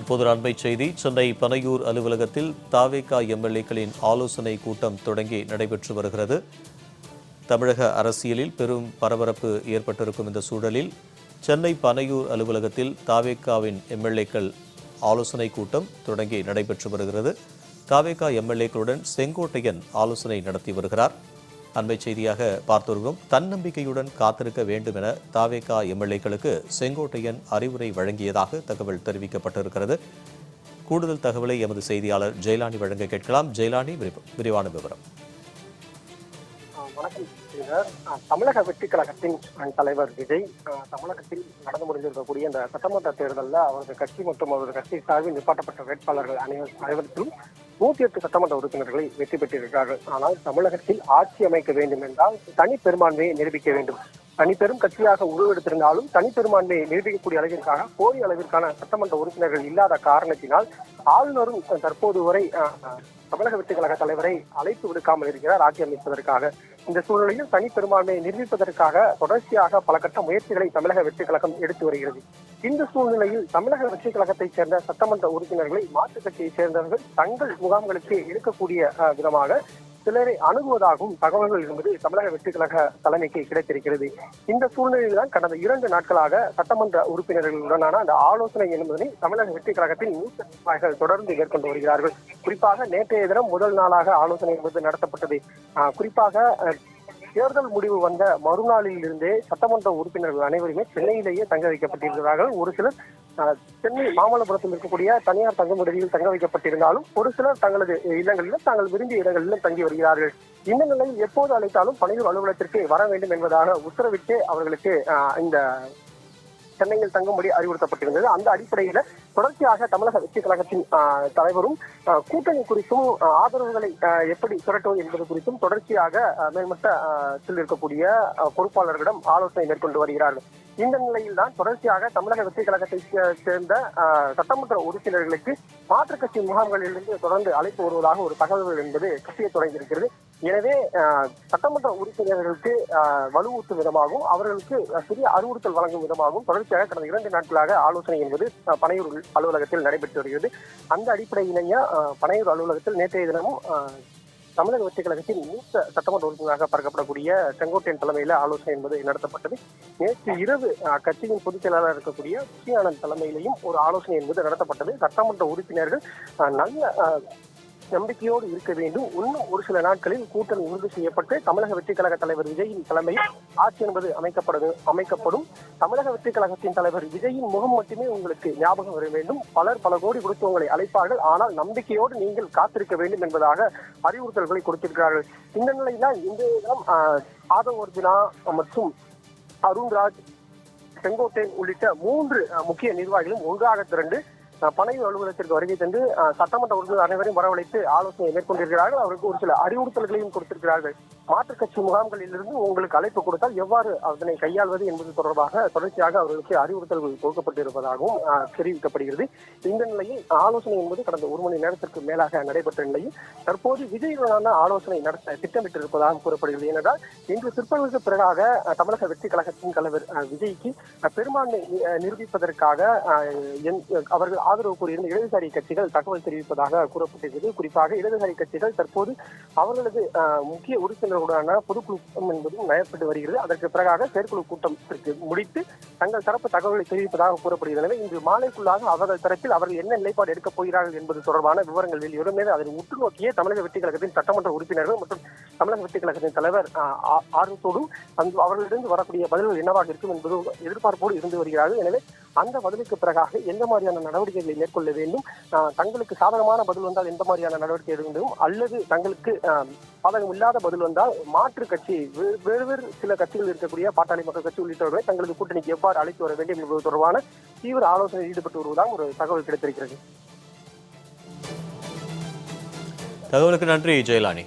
தற்போது அண்மை செய்தி. சென்னை பனையூர் அலுவலகத்தில் தாவேகா எம்எல்ஏக்களின் ஆலோசனை கூட்டம் தொடங்கி நடைபெற்று வருகிறது. தமிழக அரசியலில் பெரும் பரபரப்பு ஏற்பட்டிருக்கும் இந்த சூழலில் சென்னை பனையூர் அலுவலகத்தில் தாவேகாவின் எம்எல்ஏக்கள் ஆலோசனை கூட்டம் தொடங்கி நடைபெற்று வருகிறது. தாவேகா எம்எல்ஏக்களுடன் செங்கோட்டையன் ஆலோசனை நடத்தி வருகிறார். அண்மை செய்தியாக பார்த்து வருகிறோம். தன்னம்பிக்கையுடன் காத்திருக்க வேண்டும் என தாவேகா எம்எல்ஏக்களுக்கு செங்கோட்டையன் அறிவுரை வழங்கியதாக தகவல் தெரிவிக்கப்பட்டிருக்கிறது. கூடுதல் தகவலை எமது செய்தியாளர் ஜெயலானி வழங்க கேட்கலாம். ஜெயலானி, விரிவான விவரம். வணக்கம். தமிழக வெற்றி கழகத்தின் தலைவர் விஜய் தமிழகத்தில் நடந்து முடிந்திருக்கக்கூடிய இந்த சட்டமன்ற தேர்தலில் அவரது கட்சி மற்றும் அவரது கட்சி சார்பில் நிப்பாட்டப்பட்ட வேட்பாளர்கள் அனைவருக்கும் 108 சட்டமன்ற உறுப்பினர்களை வெற்றி பெற்றிருக்கிறார்கள். ஆனால் தமிழகத்தில் ஆட்சி அமைக்க வேண்டும் என்றால் தனி பெரும்பான்மையை நிரூபிக்க வேண்டும். தனிப்பெரும் கட்சியாக உருவெடுத்திருந்தாலும் தனிப்பெரும்பான்மையை நிரூபிக்கக்கூடிய அளவிற்காக போதிய அளவிற்கான சட்டமன்ற உறுப்பினர்கள் இல்லாத காரணத்தினால் ஆளுநரும் தற்போது வரை தமிழக வெற்றி கழக தலைவரை அழைப்பு விடுக்காமல் இருக்கிறார் ஆட்சி அமைப்பதற்காக. இந்த சூழ்நிலையில் தனி பெரும்பான்மையை நிரூபிப்பதற்காக தொடர்ச்சியாக பல கட்ட முயற்சிகளை தமிழக வெற்றி கழகம் எடுத்து வருகிறது. இந்த சூழ்நிலையில் தமிழக வெற்றி கழகத்தைச் சேர்ந்த சட்டமன்ற உறுப்பினர்களை மாற்றுக் கட்சியைச் சேர்ந்தவர்கள் தங்கள் முகாம்களுக்கு எடுக்கக்கூடிய விதமாக சிலரை அணுகுவதாகவும் தகவல்கள் என்பது தமிழக வெற்றி கழக தலைமைக்கு கிடைத்திருக்கிறது. இந்த சூழ்நிலையில் தான் கடந்த 2 நாட்களாக சட்டமன்ற உறுப்பினர்களுடனான அந்த ஆலோசனை என்பதனை தமிழக வெற்றி கழகத்தின் மூத்த நிர்வாகிகள் தொடர்ந்து மேற்கொண்டு வருகிறார்கள். குறிப்பாக நேற்றைய தினம் முதல் நாளாக ஆலோசனை என்பது நடத்தப்பட்டது. குறிப்பாக தேர்தல் முடிவு வந்த மறுநாளில் இருந்தே சட்டமன்ற உறுப்பினர்கள் அனைவருமே சென்னையிலேயே தங்க வைக்கப்பட்டிருக்கிறார்கள். ஒரு சிலர் சென்னை மாமல்லபுரத்தில் இருக்கக்கூடிய தனியார் தங்கும் விடுதியில் தங்க வைக்கப்பட்டிருந்தாலும் ஒரு சிலர் தங்களது இல்லங்களிலும் தாங்கள் விரும்பிய இடங்களிலும் தங்கி வருகிறார்கள். இந்த நிலையில் எப்போது அழைத்தாலும் பனையூர் அலுவலகத்திற்கு வர வேண்டும் என்பதாக உத்தரவிட்டு அவர்களுக்கு இந்த சென்னையில் தங்கும்படி அறிவுறுத்தப்பட்டிருந்தது. அந்த அடிப்படையில தொடர்ச்சியாக தமிழக வெற்றி கழகத்தின் தலைவரும் கூட்டணி குறித்தும் ஆதரவுகளை எப்படி திரட்டுவது என்பது குறித்தும் தொடர்ச்சியாக மேல்மட்டத்தில் இருக்கக்கூடிய பொறுப்பாளர்களிடம் ஆலோசனை மேற்கொண்டு வருகிறார்கள். இந்த நிலையில் தான் தொடர்ச்சியாக தமிழக வெற்றி கழகத்தை சேர்ந்த சட்டமன்ற உறுப்பினர்களுக்கு மாற்றுக் கட்சி முகாம்களிலிருந்து தொடர்ந்து அழைப்பு வருவதாக ஒரு தகவல் என்பது கசிய தொடங்கியிருக்கிறது. எனவே சட்டமன்ற உறுப்பினர்களுக்கு வலுவூட்டும் விதமாகவும் அவர்களுக்கு சிறிய அறிவுறுத்தல் வழங்கும் விதமாகவும் தொடர்ச்சியாக கடந்த 2 நாட்களாக ஆலோசனை என்பது பனையூர் அலுவலகத்தில் நடைபெற்று வருகிறது. அந்த அடிப்படையிலேயே பனையூர் அலுவலகத்தில் நேற்றைய தினமும் தமிழக வெற்றி கழகத்தின் மூத்த சட்டமன்ற உறுப்பினராக பார்க்கப்படக்கூடிய செங்கோட்டையன் தலைமையில ஆலோசனை என்பது நடத்தப்பட்டது. நேற்று இரவு கட்சியின் பொதுச் செயலாளர் இருக்கக்கூடிய புஷியானந்த் தலைமையிலையும் ஒரு ஆலோசனை என்பது நடத்தப்பட்டது. சட்டமன்ற உறுப்பினர்கள் நல்ல நம்பிக்கையோடு இருக்க வேண்டும். இன்னும் ஒரு சில நாட்களில் கூட்டணி உறுதி செய்யப்பட்டு தமிழக வெற்றி கழக தலைவர் விஜயின் தலைமையில் ஆட்சி என்பது அமைக்கப்படும். தமிழக வெற்றி கழகத்தின் தலைவர் விஜயின் முகம் மட்டுமே உங்களுக்கு ஞாபகம் வர வேண்டும். பல கோடி கொடுத்து உங்களை அழைப்பார்கள். ஆனால் நம்பிக்கையோடு நீங்கள் காத்திருக்க வேண்டும் என்பதாக அறிவுறுத்தல்களை கொடுத்திருக்கிறார்கள். இந்த நிலையில்தான் இந்த தினம் ஆதவ் அர்ஜுனா மற்றும் அருண்ராஜ், செங்கோட்டையன் உள்ளிட்ட 3 முக்கிய நிர்வாகிகளும் ஒன்றாக திரண்டு பனையூர் அலுவலகத்திற்கு வருகை தந்து சட்டமன்ற உறுப்பினர் அனைவரையும் வரவழைத்து ஆலோசனை மேற்கொண்டிருக்கிறார்கள். அவருக்கு ஒரு சில அறிவுறுத்தல்களையும் கொடுத்திருக்கிறார்கள். மாற்றுக் கட்சி முகாம்களிலிருந்து உங்களுக்கு அழைப்பு கொடுத்தால் எவ்வாறு அதனை கையாள்வது என்பது தொடர்பாக தொடர்ச்சியாக அவர்களுக்கு அறிவுறுத்தல்கள் கொடுக்கப்பட்டிருப்பதாகவும் தெரிவிக்கப்படுகிறது. இந்த நிலையில் ஆலோசனை என்பது கடந்த 1 மணி நேரத்திற்கு மேலாக நடைபெற்ற நிலையில் தற்போது விஜயுடனான ஆலோசனை நடத்த திட்டமிட்டிருப்பதாக கூறப்படுகிறது. ஏனென்றால் இன்று பிற்பகலுக்கு பிறகாக தமிழக வெற்றி கழகத்தின் தலைவர் விஜய்க்கு பெரும்பான்மை நிரூபிப்பதற்காக அவர்கள் ஆதரவு கூறியிருந்த இடதுசாரி கட்சிகள் தகவல் தெரிவிப்பதாக கூறப்பட்டிருக்கிறது. குறிப்பாக இடதுசாரி கட்சிகள் தற்போது அவர்களது முக்கிய உறுப்பினர்களுடனான பொதுக்குழு என்பதும் நயப்பட்டு வருகிறது. அதற்கு பிறகாக செயற்குழு கூட்டத்திற்கு முடித்து தங்கள் தரப்பு தகவல்களை தெரிவிப்பதாக கூறப்படுகிறது. எனவே இன்று மாலைக்குள்ளாக அவர்கள் தரப்பில் அவர்கள் என்ன நிலைப்பாடு எடுக்கப் போகிறார்கள் என்பது தொடர்பான விவரங்கள் வெளிவரும். அதனை உற்று நோக்கியே தமிழக வெற்றி கழகத்தின் சட்டமன்ற உறுப்பினர்கள் மற்றும் தமிழக வெற்றி கழகத்தின் தலைவர் ஆர்வத்தோடும் அவர்களிடம் வரக்கூடிய பதில்கள் என்னவாக இருக்கும் என்பது எதிர்பார்ப்போடு இருந்து வருகிறார்கள். எனவே அந்த பதிலுக்கு பிறகாக எந்த மாதிரியான நடவடிக்கைகளை மேற்கொள்ள வேண்டும், தங்களுக்கு சாதகமான பதில் வந்தால் எந்த மாதிரியான நடவடிக்கை எடுக்க வேண்டும், அல்லது தங்களுக்கு சாதகம் இல்லாத பதில் வந்தால் மாற்று கட்சி வேறு சில கட்சிகள் இருக்கக்கூடிய பாட்டாளி மக்கள் கட்சி உள்ளிட்டவர்களை தங்களது கூட்டணிக்கு எவ்வாறு அழைத்து வர வேண்டும் என்பது தொடர்பான தீவிர ஆலோசனையில் ஈடுபட்டு வருவதாக ஒரு தகவல் கிடைத்திருக்கிறது. தகவலுக்கு நன்றி ஜெயலானி.